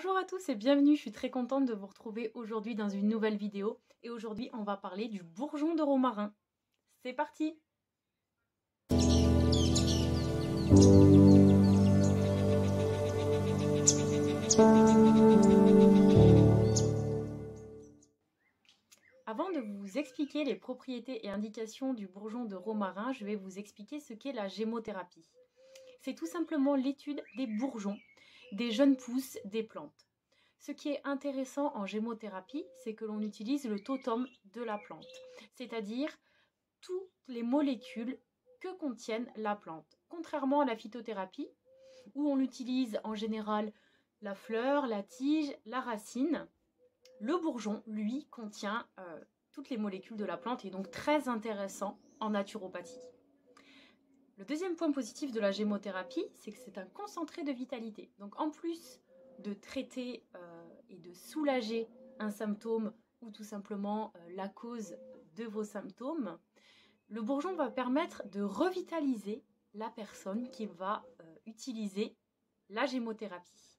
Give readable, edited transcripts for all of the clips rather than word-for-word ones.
Bonjour à tous et bienvenue, je suis très contente de vous retrouver aujourd'hui dans une nouvelle vidéo. Et aujourd'hui, on va parler du bourgeon de romarin. C'est parti! Avant de vous expliquer les propriétés et indications du bourgeon de romarin, je vais vous expliquer ce qu'est la gémothérapie. C'est tout simplement l'étude des bourgeons, des jeunes pousses des plantes. Ce qui est intéressant en gémothérapie, c'est que l'on utilise le totem de la plante, c'est-à-dire toutes les molécules que contiennent la plante. Contrairement à la phytothérapie, où on utilise en général la fleur, la tige, la racine, le bourgeon, lui, contient toutes les molécules de la plante et est donc très intéressant en naturopathie. Le deuxième point positif de la gémothérapie, c'est que c'est un concentré de vitalité. Donc en plus de traiter et de soulager un symptôme ou tout simplement la cause de vos symptômes, le bourgeon va permettre de revitaliser la personne qui va utiliser la gémothérapie.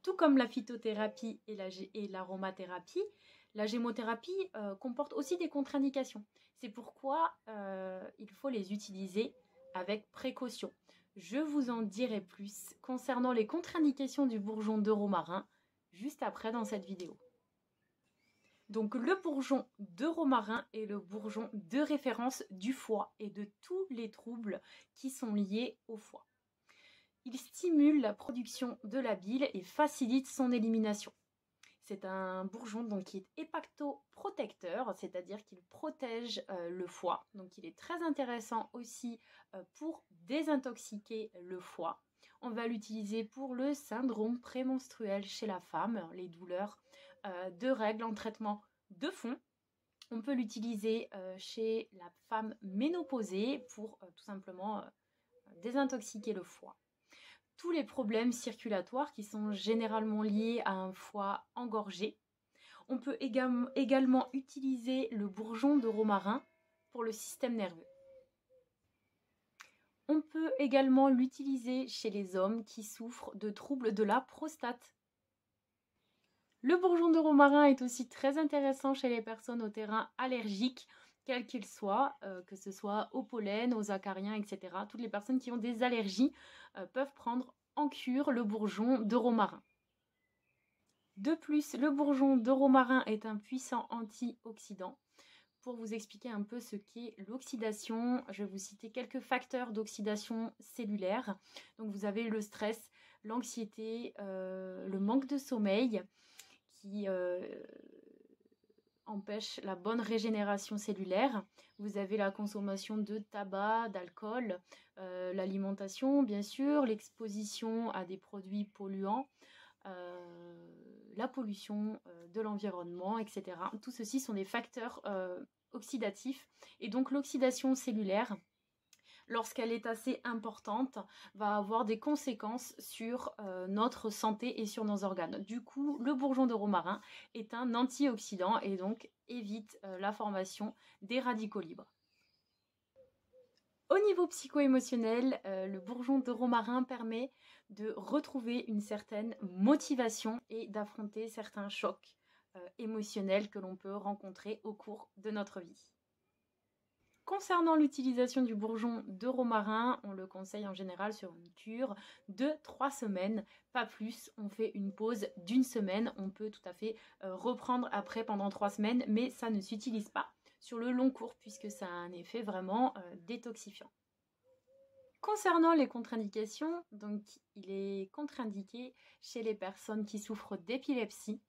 Tout comme la phytothérapie et l'aromathérapie, la gémothérapie comporte aussi des contre-indications. C'est pourquoi il faut les utiliser avec précaution. Je vous en dirai plus concernant les contre-indications du bourgeon de romarin juste après dans cette vidéo. Donc le bourgeon de romarin est le bourgeon de référence du foie et de tous les troubles qui sont liés au foie. Il stimule la production de la bile et facilite son élimination. C'est un bourgeon donc, qui est hépatoprotecteur, c'est-à-dire qu'il protège le foie. Donc il est très intéressant aussi pour désintoxiquer le foie. On va l'utiliser pour le syndrome prémenstruel chez la femme, les douleurs de règles en traitement de fond. On peut l'utiliser chez la femme ménopausée pour tout simplement désintoxiquer le foie. Tous les problèmes circulatoires qui sont généralement liés à un foie engorgé. On peut également utiliser le bourgeon de romarin pour le système nerveux. On peut également l'utiliser chez les hommes qui souffrent de troubles de la prostate. Le bourgeon de romarin est aussi très intéressant chez les personnes au terrain allergique, quels qu'ils soient, que ce soit au pollen, aux acariens, etc. Toutes les personnes qui ont des allergies peuvent prendre en cure le bourgeon de romarin. De plus, le bourgeon de romarin est un puissant antioxydant. Pour vous expliquer un peu ce qu'est l'oxydation, je vais vous citer quelques facteurs d'oxydation cellulaire. Donc vous avez le stress, l'anxiété, le manque de sommeil qui empêche la bonne régénération cellulaire. Vous avez la consommation de tabac, d'alcool, l'alimentation bien sûr, l'exposition à des produits polluants, la pollution de l'environnement, etc. Tout ceci sont des facteurs oxydatifs et donc l'oxydation cellulaire, lorsqu'elle est assez importante, va avoir des conséquences sur notre santé et sur nos organes. Du coup, le bourgeon de romarin est un antioxydant et donc évite la formation des radicaux libres. Au niveau psycho-émotionnel, le bourgeon de romarin permet de retrouver une certaine motivation et d'affronter certains chocs émotionnels que l'on peut rencontrer au cours de notre vie. Concernant l'utilisation du bourgeon de romarin, on le conseille en général sur une cure de 3 semaines, pas plus. On fait une pause d'1 semaine, on peut tout à fait reprendre après pendant 3 semaines, mais ça ne s'utilise pas sur le long cours puisque ça a un effet vraiment détoxifiant. Concernant les contre-indications, donc il est contre-indiqué chez les personnes qui souffrent d'épilepsie,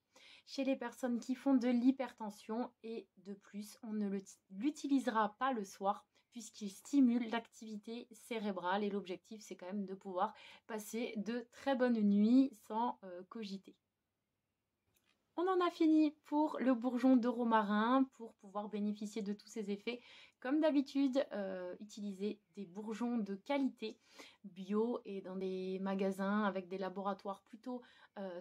chez les personnes qui font de l'hypertension et de plus, on ne l'utilisera pas le soir puisqu'il stimule l'activité cérébrale et l'objectif c'est quand même de pouvoir passer de très bonnes nuits sans cogiter. On en a fini pour le bourgeon de romarin. Pour pouvoir bénéficier de tous ces effets, comme d'habitude, utilisez des bourgeons de qualité bio et dans des magasins avec des laboratoires plutôt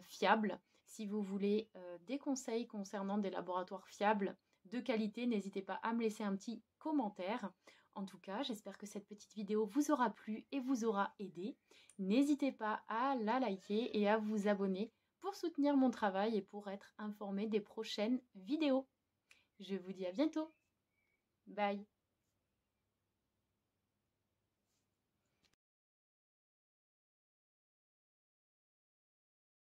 fiables. Si vous voulez des conseils concernant des laboratoires fiables de qualité, n'hésitez pas à me laisser un petit commentaire. En tout cas, j'espère que cette petite vidéo vous aura plu et vous aura aidé. N'hésitez pas à la liker et à vous abonner pour soutenir mon travail et pour être informé des prochaines vidéos. Je vous dis à bientôt. Bye.